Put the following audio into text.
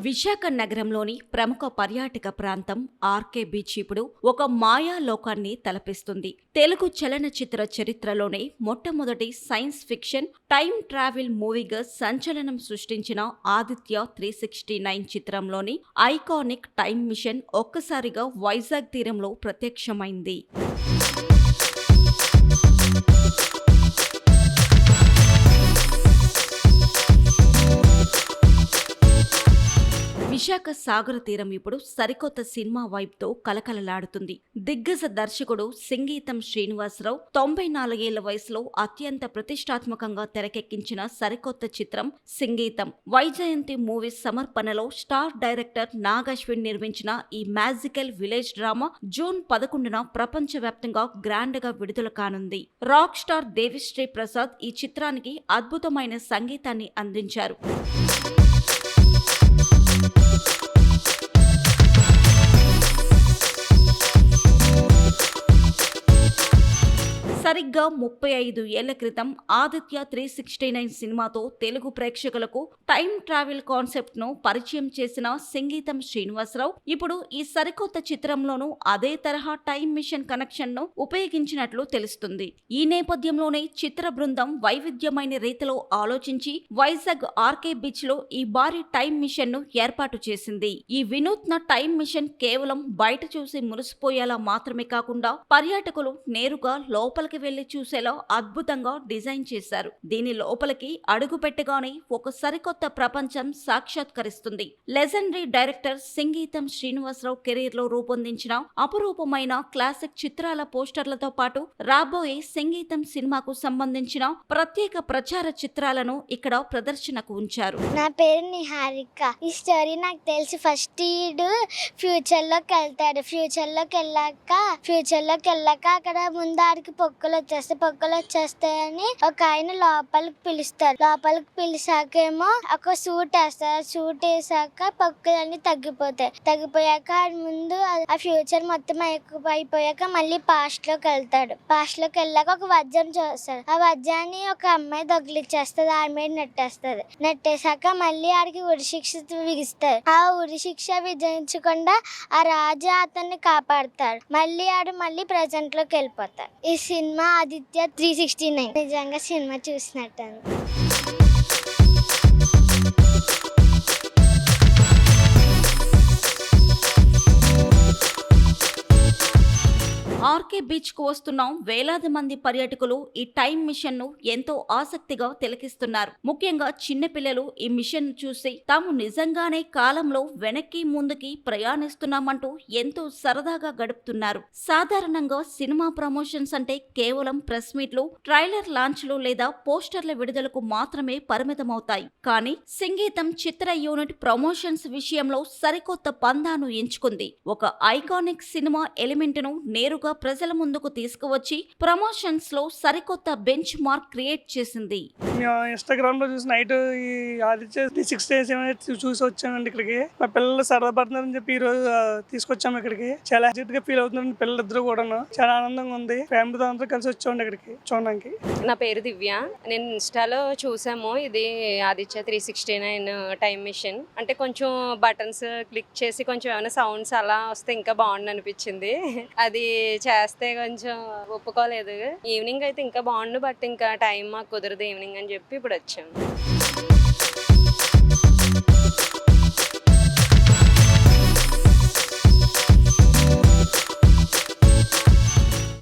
విశాఖ నగరంలోని ప్రముఖ పర్యాటక ప్రాంతం ఆర్కే బీచ్ ఇప్పుడు ఒక మాయా లోకాన్ని తలపిస్తుంది. తెలుగు చలనచిత్ర చరిత్రలోనే మొట్టమొదటి సైన్స్ ఫిక్షన్ టైం ట్రావెల్ మూవీగా సంచలనం సృష్టించిన ఆదిత్య 369 చిత్రంలోని ఐకానిక్ టైం మిషన్ ఒక్కసారిగా వైజాగ్ తీరంలో ప్రత్యక్షమైంది. విశాఖ సాగర తీరం ఇప్పుడు సరికొత్త సినిమా వైబ్తో కలకలలాడుతుంది. దిగ్గజ దర్శకుడు సింగీతం శ్రీనివాసరావు 94 ఏళ్ల వయసులో అత్యంత ప్రతిష్టాత్మకంగా తెరకెక్కించిన సరికొత్త చిత్రం సింగీతం. వైజయంతి మూవీస్ సమర్పణలో స్టార్ డైరెక్టర్ నాగశ్విన్ నిర్మించిన ఈ మ్యాజికల్ విలేజ్ డ్రామా జూన్ 11న ప్రపంచవ్యాప్తంగా గ్రాండ్ గా విడుదల కానుంది. రాక్ స్టార్ దేవిశ్రీ ప్రసాద్ ఈ చిత్రానికి అద్భుతమైన సంగీతాన్ని అందించారు. సరిగ్గా 35 ఏళ్ల క్రితం ఆదిత్య 369 సినిమాతో తెలుగు ప్రేక్షకులకు టైం ట్రావెల్ కాన్సెప్ట్ ను పరిచయం చేసిన సింగీతం శ్రీనివాసరావు ఇప్పుడు ఈ సరికొత్త చిత్రంలోనూ అదే తరహా టైం మిషన్ కనెక్షన్ ను ఉపయోగించినట్లు తెలుస్తుంది. ఈ నేపథ్యంలోనే చిత్ర బృందం వైవిధ్యమైన రీతిలో ఆలోచించి వైజాగ్ ఆర్కే బీచ్ లో ఈ భారీ టైం మిషన్ ను ఏర్పాటు చేసింది. ఈ వినూత్న టైం మిషన్ కేవలం బయట చూసి మురిసిపోయేలా మాత్రమే కాకుండా పర్యాటకులు నేరుగా లోపలికి వెళ్లి చూసేలా అద్భుతంగా డిజైన్ చేశారు. దీని లోపలికి అడుగు పెట్టగానే ఒక సరికొత్త ప్రపంచం సాక్షాత్కరిస్తుంది. Legendary director Singeetham Srinivasarao career లో రూపొందించిన అపురూపమైన క్లాసిక్ చిత్రాల పోస్టర్లతో పాటు రాబోయే సింగీతం సినిమాకు సంబంధించిన ప్రత్యేక ప్రచార చిత్రాలను ఇక్కడ ప్రదర్శనకు ఉంచారు. నా పేరు నిహారిక. ఈ స్టోరీ నాకు తెలిసి ఫస్ట్ ఈడు ఫ్యూచర్ లోకి వెళ్తాడు. ఫ్యూచర్ లోకి వెళ్ళాక అక్కడ ముందాడికి పొక్కులు వచ్చేస్తాయని ఒక ఆయన లోపలికి పిలిచాకేమో ఒక సూట్ వేస్తారు. సూట్ వేసాక పొక్కులన్నీ తగ్గిపోయాక ముందు ఆ ఫ్యూచర్ మొత్తం అయిపోయాక మళ్ళీ పాస్ట్ లోకి వెళ్తాడు. పాస్ట్ లోకి వెళ్ళాక ఒక వజ్రం చూస్తాడు. ఆ వజ్రాన్ని ఒక అమ్మాయి దొంగిలిచ్చేస్తుంది. ఆడి మీద నెట్టేశాక మళ్ళీ ఆడికి ఉరిశిక్ష విధిస్తారు. ఆ ఉరిశిక్ష విధించకుండా ఆ రాజా అతన్ని కాపాడతాడు. మళ్ళీ ప్రెజెంట్ లోకి వెళ్ళిపోతాడు. ఈ సినిమా ఆదిత్య 369 నిజంగా సినిమా చూసినట్టు. ఆర్కే బీచ్ కు వస్తున్న వేలాది మంది పర్యాటకులు ఈ టైం మిషన్ ను ఎంతో ఆసక్తిగా తిలకిస్తున్నారు. ముఖ్యంగా చిన్నపిల్లలు ఈ మిషన్ చూసి తాము నిజంగానే కాలంలో వెనక్కి ముందుకి ప్రయాణిస్తున్నామంటూ ఎంతో సరదాగా గడుపుతున్నారు. సాధారణంగా సినిమా ప్రమోషన్స్ అంటే కేవలం ప్రెస్ మీట్లు, ట్రైలర్ లాంచ్లు లేదా పోస్టర్ల విడుదలకు మాత్రమే పరిమితమవుతాయి. కానీ సంగీతం చిత్ర యూనిట్ ప్రమోషన్స్ విషయంలో సరికొత్త పందాను ఎంచుకుంది. ఒక ఐకానిక్ సినిమా ఎలిమెంట్ ను నేరుగా ప్రజల ముందుకు తీసుకువచ్చి ప్రమోషన్స్ లో సరికొత్త బెంచ్ మార్క్ క్రియేట్ చేసింది. ఇన్స్టాగ్రామ్ లో చూసి నైట్ ఈ ఆదిత్య 369 చూసి వచ్చానండి ఇక్కడికి. మా పిల్లలు సరదా పడుతున్నారని చెప్పి ఈ రోజు తీసుకొచ్చాము ఇక్కడికి. చాలా ఎగ్జైట్ గా ఫీల్ అవుతున్నారండి పిల్లలిద్దరు కూడా. చాలా ఆనందంగా ఉంది. ఫ్యామిలీతో అందరూ కలిసి వచ్చామండి ఇక్కడికి చూడడానికి. నా పేరు దివ్య. నేను ఇన్స్టాలో చూసాము ఇది ఆదిత్య 369 టైం మిషన్. అంటే కొంచెం బటన్స్ క్లిక్ చేసి కొంచెం ఏమైనా సౌండ్స్ అలా వస్తే ఇంకా బాగుండు అనిపించింది. అది చేస్తే కొంచెం ఒప్పుకోలేదు. ఈవినింగ్ అయితే ఇంకా బాగుండు, బట్ ఇంకా టైం మాకు కుదరదు ఈవినింగ్ అని చెప్పి ఇప్పుడు వచ్చాము.